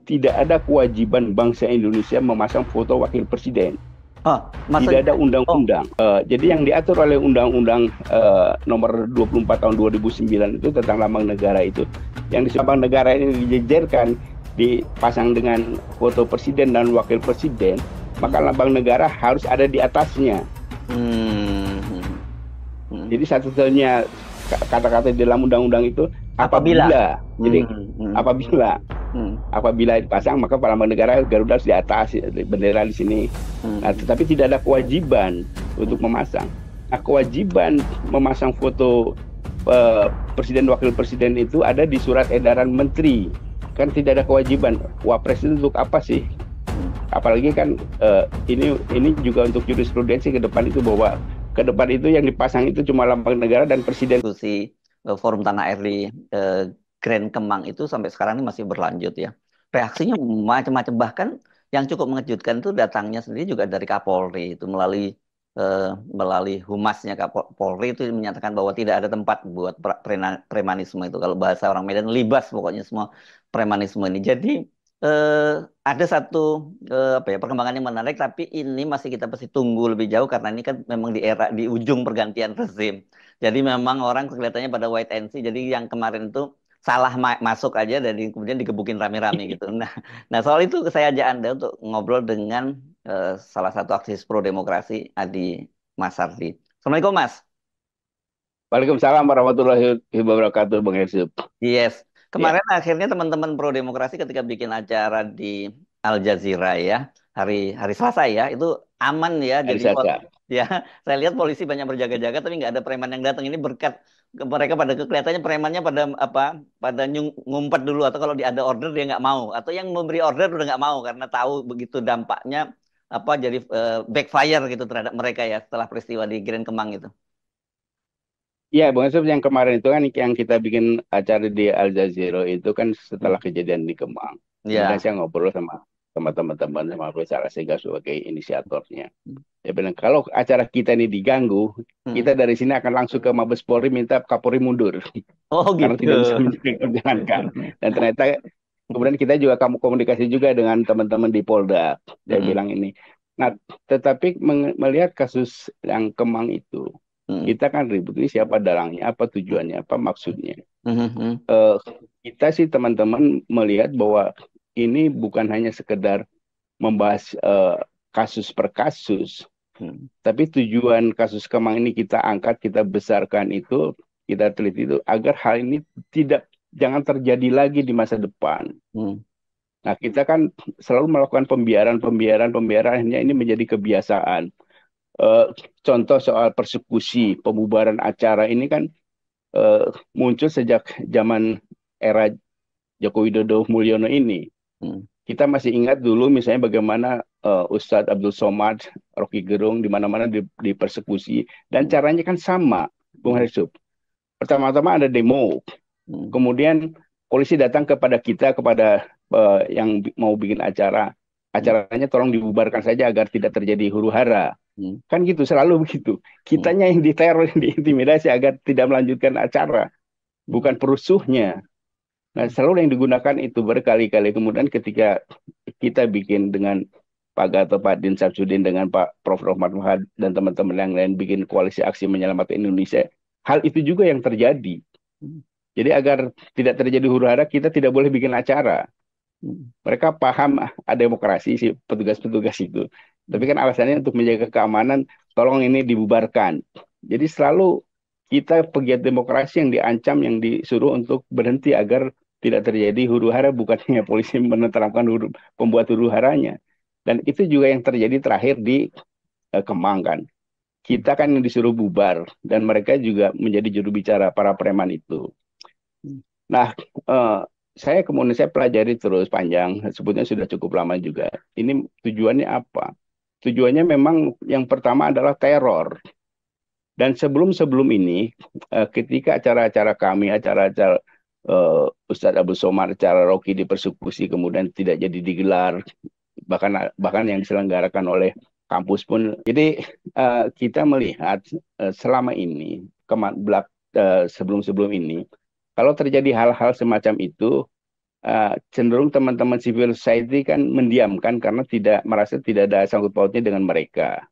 tidak ada kewajiban bangsa Indonesia memasang foto wakil presiden. Oh, Tidak ada maksudnya, oh, undang-undang. Jadi yang diatur oleh Undang-Undang nomor 24 tahun 2009 itu tentang lambang negara itu, yang di lambang negara ini dijejerkan, dipasang dengan foto presiden dan wakil presiden, maka lambang negara harus ada di atasnya. hmm, hmm, hmm. Jadi satu-satunya kata-kata di dalam undang-undang itu Apabila, apabila. Jadi hmm, apabila hmm, apabila dipasang maka lambang negara Garuda harus di atas, bendera di sini. Nah, hmm, tetapi tidak ada kewajiban untuk memasang. Nah, kewajiban memasang foto presiden wakil presiden itu ada di surat edaran menteri. Kan tidak ada kewajiban. Wapres itu untuk apa sih? hmm. Apalagi kan ini juga untuk jurisprudensi ke depan itu, bahwa ke depan itu yang dipasang itu cuma lambang negara dan presiden. Diskusi Forum Tanah Air di Grand Kemang itu sampai sekarang ini masih berlanjut ya. Reaksinya macam-macam, bahkan yang cukup mengejutkan itu datangnya sendiri juga dari Kapolri itu melalui humasnya Kapolri itu menyatakan bahwa tidak ada tempat buat premanisme itu, kalau bahasa orang Medan libas pokoknya semua premanisme ini. Jadi ada satu apa ya, perkembangan yang menarik, tapi ini masih kita pasti tunggu lebih jauh karena ini kan memang di era di ujung pergantian rezim. Jadi memang orang kelihatannya pada wait and see. Jadi yang kemarin itu salah masuk aja dan kemudian digebukin rame-rame gitu. Nah, soal itu saya ajak Anda untuk ngobrol dengan salah satu aktivis pro demokrasi, Adi Masardi. Assalamualaikum, Mas. Waalaikumsalam warahmatullahi wabarakatuh, Bang Yusuf. Yes. Ya, Kemarin akhirnya teman-teman pro demokrasi ketika bikin acara di Al Jazeera ya, hari hari Selasa ya, itu aman ya. hari Jadi Selasa. ya, saya lihat polisi banyak berjaga-jaga tapi nggak ada preman yang datang. Ini berkat mereka pada kelihatannya premannya pada apa? Pada ngumpet dulu, atau kalau ada order dia nggak mau, atau yang memberi order udah nggak mau karena tahu begitu dampaknya apa, jadi backfire gitu terhadap mereka ya setelah peristiwa di Grand Kemang itu. Iya, Bang Yusuf, yang kemarin itu kan yang kita bikin acara di Al Jazeera itu kan Hmm. setelah kejadian di Kemang. Kemudian Ya. saya ngobrol sama teman-teman, sama Faisal Asegaf sebagai inisiatornya. Ya bilang, kalau acara kita ini diganggu, Hmm. kita dari sini akan langsung ke Mabes Polri minta Kapolri mundur. Oh Karena gitu. tidak bisa menjalankan. Dan ternyata kemudian kita juga kamu komunikasi juga dengan teman-teman di Polda. Saya Mm-mm. bilang ini. Nah, tetapi melihat kasus yang Kemang itu, Mm-mm. kita kan ribut ini siapa dalangnya, apa tujuannya, apa maksudnya. Mm-mm. Eh, kita sih teman-teman melihat bahwa ini bukan hanya sekedar membahas kasus per kasus, Mm-mm. tapi tujuan kasus Kemang ini kita angkat, kita besarkan itu, kita teliti itu agar hal ini tidak jangan terjadi lagi di masa depan. Mm-mm. Nah, kita kan selalu melakukan pembiaran ini menjadi kebiasaan. Eh, Contoh soal persekusi, pembubaran acara ini kan eh, muncul sejak zaman era Joko Widodo Mulyono ini. Mm-mm. Kita masih ingat dulu misalnya bagaimana Ustadz Abdul Somad, Rocky Gerung di mana-mana dipersekusi, dan caranya kan sama, Bung Mm-mm. Hersub. Pertama-tama ada demo, Mm-mm. kemudian polisi datang kepada kita, kepada yang mau bikin acara, acaranya tolong dibubarkan saja agar tidak terjadi huru hara. Mm-mm. Kan gitu, selalu begitu. Kitanya yang diteror, diintimidasi agar tidak melanjutkan acara, bukan perusuhnya. Nah, selalu yang digunakan itu berkali-kali. Kemudian ketika kita bikin dengan Pak Gatot, Pak Din Samsudin, dengan Pak Prof. Rohmat Mahad, dan teman-teman yang lain bikin koalisi aksi menyelamatkan Indonesia, hal itu juga yang terjadi. Jadi agar tidak terjadi huru hara, kita tidak boleh bikin acara. Mm-mm. Mereka paham ada demokrasi, si petugas-petugas itu. Tapi kan alasannya untuk menjaga keamanan, tolong ini dibubarkan. Jadi selalu kita pegiat demokrasi yang diancam, yang disuruh untuk berhenti agar tidak terjadi huru hara, bukannya polisi menerapkan pembuat huru haranya. Dan itu juga yang terjadi terakhir di Kemang kan. Kita kan yang disuruh bubar, dan mereka juga menjadi juru bicara para preman itu. Nah, eh, kemudian saya pelajari terus panjang, sebetulnya sudah cukup lama juga. Ini tujuannya apa? Tujuannya memang yang pertama adalah teror. Dan sebelum-sebelum ini, ketika acara-acara kami, acara-acara Ustadz Abu Somar, acara Rocky dipersekusi, kemudian tidak jadi digelar, bahkan bahkan yang diselenggarakan oleh kampus pun. Jadi kita melihat selama ini, sebelum-sebelum ini, kalau terjadi hal-hal semacam itu, cenderung teman-teman civil society kan mendiamkan karena tidak merasa tidak ada sangkut pautnya dengan mereka.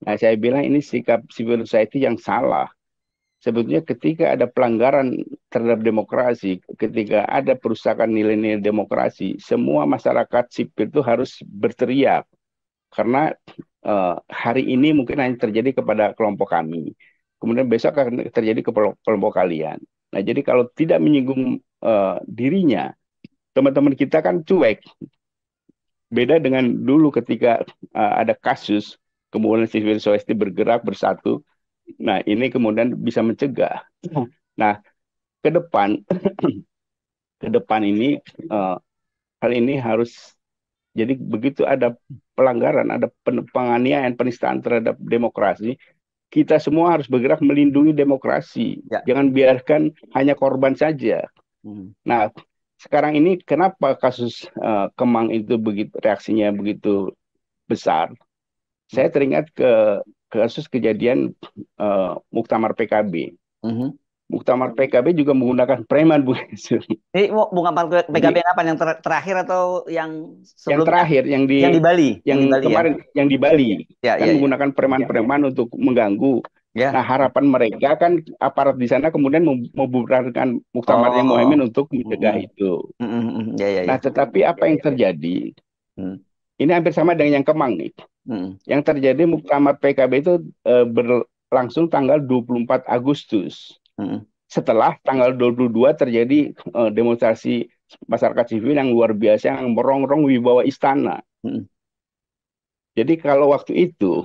Nah, saya bilang ini sikap civil society yang salah. Sebetulnya ketika ada pelanggaran terhadap demokrasi, ketika ada perusakan nilai-nilai demokrasi, semua masyarakat sipil itu harus berteriak. Karena hari ini mungkin hanya terjadi kepada kelompok kami. Kemudian besok akan terjadi ke kelompok kalian. Nah, jadi kalau tidak menyinggung dirinya, teman-teman kita kan cuek. Beda dengan dulu ketika ada kasus, kemudian civil society bergerak bersatu. Nah, ini kemudian bisa mencegah. Nah, ke depan, ke depan ini hal ini harus jadi begitu ada pelanggaran, ada penganiayaan, penistaan terhadap demokrasi, kita semua harus bergerak melindungi demokrasi. Ya. Jangan biarkan hanya korban saja. Nah, sekarang ini kenapa kasus Kemang itu begitu reaksinya begitu besar? Saya teringat ke kasus kejadian Muktamar PKB. Muktamar PKB juga menggunakan preman, Bu. Ini bukan PKB Jadi yang apa? Yang terakhir atau yang yang sebelumnya? terakhir Yang di Bali, yang di Bali ya. kemarin yang di Bali Ya, kan ya, ya. menggunakan preman-preman untuk mengganggu. Nah, Ya. harapan mereka kan aparat di sana kemudian membubarkan Muktamarnya Oh. Muhaimin untuk mencegah itu. Ya, ya, ya. Nah, tetapi apa yang terjadi? Hmm. Ini hampir sama dengan yang Kemang nih. Yang terjadi Muktamar PKB itu berlangsung tanggal 24 Agustus. Setelah tanggal 22 terjadi demonstrasi masyarakat sivil yang luar biasa yang merongrong wibawa istana. Jadi kalau waktu itu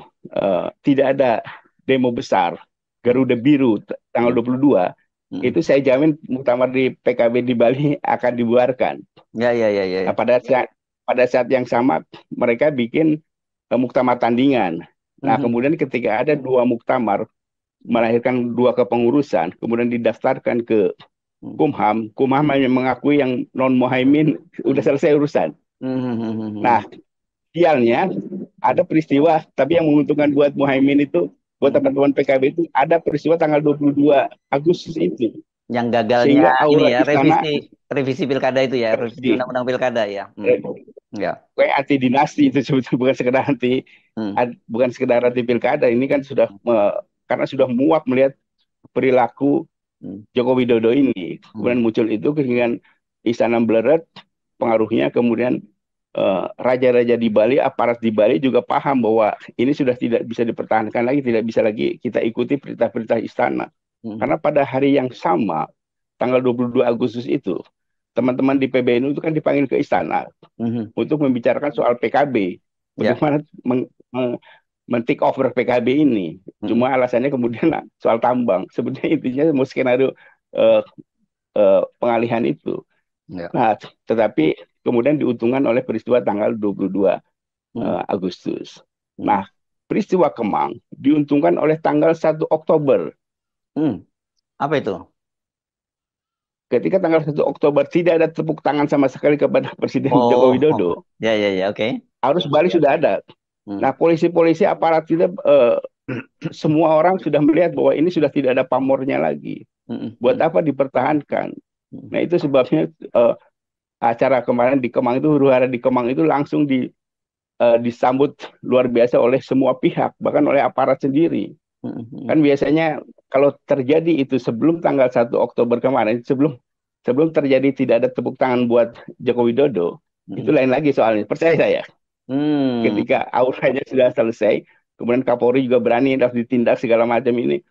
tidak ada demo besar, Garuda Biru tanggal 22, itu saya jamin muktamar di PKB di Bali akan dibubarkan. Ya, ya, ya, ya. Nah, pada saat yang sama mereka bikin muktamar tandingan. Nah, kemudian ketika ada dua muktamar melahirkan dua kepengurusan, kemudian didaftarkan ke Kumham, Kumham hanya mengakui yang non Muhaimin udah selesai urusan. Nah, sialnya ada peristiwa, tapi yang menguntungkan buat Muhaimin itu, buat teman-teman PKB itu, ada peristiwa tanggal 22 Agustus itu. Yang gagalnya Sehingga ini aura ya, istana revisi pilkada itu ya, revisi revisi. undang-undang pilkada ya. Ya. Kayak anti dinasti itu sebetulnya bukan sekedar bukan sekedar anti pilkada, ini kan sudah karena sudah muak melihat perilaku Joko Widodo ini. Kemudian muncul itu keinginan istana beleret, pengaruhnya kemudian raja-raja di Bali, aparat di Bali juga paham bahwa ini sudah tidak bisa dipertahankan lagi, tidak bisa lagi kita ikuti perintah-perintah istana. Karena pada hari yang sama, tanggal 22 Agustus itu, teman-teman di PBNU itu kan dipanggil ke istana untuk membicarakan soal PKB. Bagaimana men-take over PKB ini. Cuma alasannya kemudian soal tambang. Sebenarnya intinya mau skenario pengalihan itu. Nah, tetapi kemudian diuntungkan oleh peristiwa tanggal 22 Agustus. Nah, peristiwa Kemang diuntungkan oleh tanggal 1 Oktober. Apa itu? Ketika tanggal 1 Oktober tidak ada tepuk tangan sama sekali kepada Presiden Joko Widodo. Ya, ya, ya, oke. Arus balik sudah ada. Nah, polisi-polisi aparat kita semua orang sudah melihat bahwa ini sudah tidak ada pamornya lagi. Buat apa dipertahankan? Nah, itu sebabnya acara kemarin di Kemang itu, huru hara di Kemang itu langsung disambut luar biasa oleh semua pihak, bahkan oleh aparat sendiri. Kan biasanya kalau terjadi itu sebelum tanggal 1 Oktober kemarin, sebelum terjadi tidak ada tepuk tangan buat Joko Widodo, itu lain lagi soalnya. Percaya saya. Ketika auranya sudah selesai, kemudian Kapolri juga berani harus ditindak segala macam ini.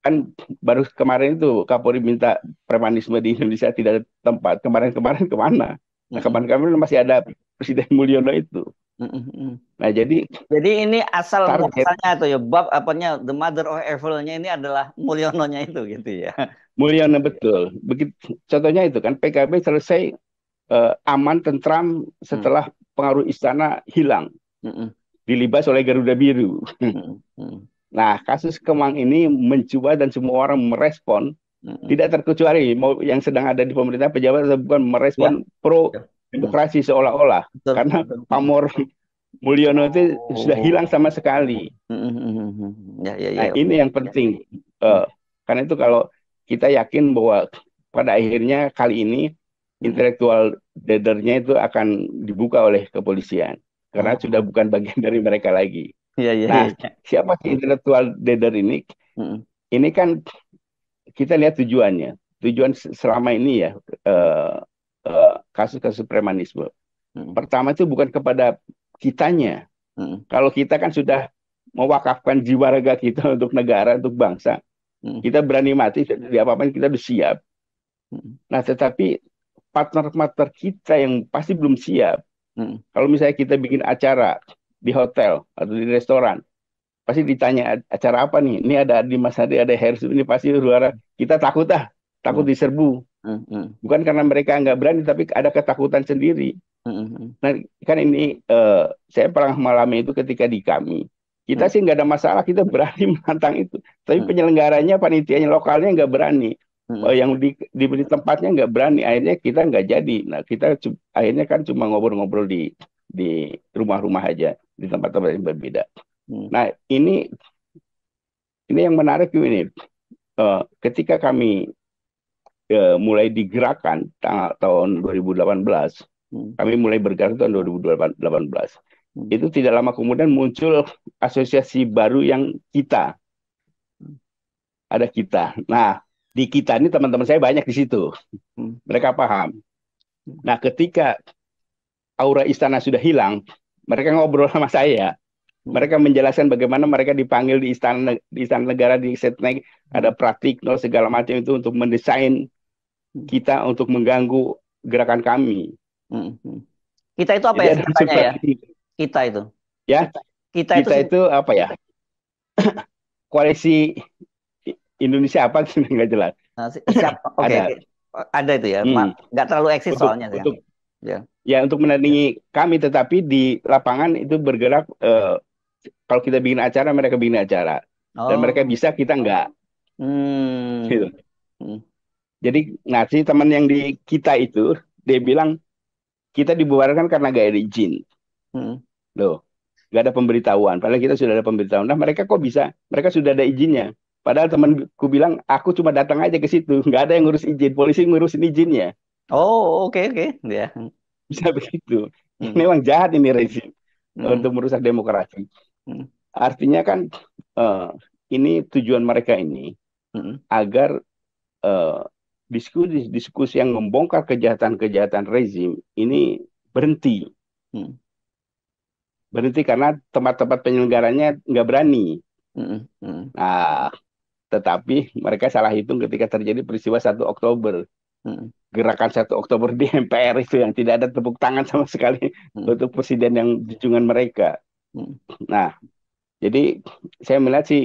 Kan baru kemarin itu Kapolri minta premanisme di Indonesia tidak ada tempat. Kemarin-kemarin kemana? Nah, kemarin-kemarin masih ada Presiden Mulyono itu. Nah, jadi ini asal target muasalnya itu ya, bab apanya, the mother of evil-nya ini adalah Mulyononya itu gitu ya. Mulyono betul. Begitu contohnya itu kan PKB selesai aman tentram setelah pengaruh istana hilang. Dilibas oleh Garuda Biru. Nah, kasus Kemang ini mencoba dan semua orang merespon, tidak terkecuali mau yang sedang ada di pemerintah pejabat atau bukan merespon pro demokrasi seolah-olah. Karena pamor Mulyono itu sudah hilang sama sekali. Nah, ini yang penting. Karena itu kalau kita yakin bahwa pada akhirnya kali ini mm. intelektual dadernya itu akan dibuka oleh kepolisian karena sudah Oh, bukan bagian dari mereka lagi. iya iya iya. Nah, Iya. siapa sih intelektual dader ini? Mm, Ini kan kita lihat tujuannya. Tujuan selama ini ya mm, kasus-kasus premanisme. mm, Pertama itu bukan kepada kitanya. mm, Kalau kita kan sudah mewakafkan jiwa raga kita untuk negara, untuk bangsa, mm, kita berani mati, di apa-apa kita udah siap. mm, Nah, tetapi partner-partner kita yang pasti belum siap. mm, Kalau misalnya kita bikin acara di hotel atau di restoran, pasti ditanya acara apa nih? Ini ada Dimas Hadi, ada Hersu, ini pasti suara kita takut takut mm, diserbu. mm, mm, Bukan karena mereka nggak berani, tapi ada ketakutan sendiri. mm, mm, Nah, kan ini saya pernah mengalami itu ketika di kami. Kita mm, sih nggak ada masalah, kita berani menantang itu. Tapi mm, penyelenggaranya, panitianya, lokalnya nggak berani. mm, Yang diberi tempatnya nggak berani. Akhirnya kita nggak jadi. Nah, kita akhirnya kan cuma ngobrol-ngobrol di rumah-rumah aja, di tempat-tempat yang berbeda. mm, Nah, ini yang menarik ini. Ketika kami mulai digerakkan tahun 2018, mm, kami mulai bergerak tahun 2018. mm, Itu tidak lama kemudian muncul asosiasi baru yang kita, ada kita. Nah, di kita ini teman-teman saya banyak di situ. mm, Mereka paham. mm, Nah, ketika aura istana sudah hilang, mereka ngobrol sama saya. mm, Mereka menjelaskan bagaimana mereka dipanggil di istana negara di Setnek, ada praktik segala macam itu untuk mendesain mm, kita untuk mengganggu gerakan kami. mm, mm. Kita itu apa Jadi ya ada unsur singkatannya ya? praktik Kita itu. ya. Kita itu Kita itu apa ya? Koalisi Indonesia apa sih nggak jelas. siapa? Oke, oke. Ada. Ada itu ya. Hmm. Nggak terlalu eksis Untuk soalnya ya. untuk Ya. ya untuk menandingi kami, tetapi di lapangan itu bergerak. Kalau kita bikin acara, mereka bikin acara, dan mereka Oh. bisa, kita nggak. Hmm. Gitu. Hmm. Jadi, nah si teman yang di kita itu, dia bilang kita dibubarkan karena nggak ada izin. Hmm. Loh, nggak ada pemberitahuan. Padahal kita sudah ada pemberitahuan. Nah, mereka kok bisa? Mereka sudah ada izinnya. Padahal temanku bilang, aku cuma datang aja ke situ. Nggak ada yang ngurus izin. Polisi ngurusin izinnya. Oh, oke oke. Ya. Bisa begitu. Hmm. Memang jahat ini rezim Hmm. untuk merusak demokrasi. Hmm. Artinya kan eh, ini tujuan mereka ini Hmm. agar eh, diskusi-diskusi yang membongkar kejahatan-kejahatan rezim ini berhenti. Hmm. Berhenti karena tempat-tempat penyelenggaranya nggak berani. Hmm. Hmm. Nah, tetapi mereka salah hitung ketika terjadi peristiwa 1 Oktober. Hmm. Gerakan 1 Oktober di MPR itu yang tidak ada tepuk tangan sama sekali Hmm. untuk presiden yang junjungan mereka. Hmm. Nah, jadi saya melihat sih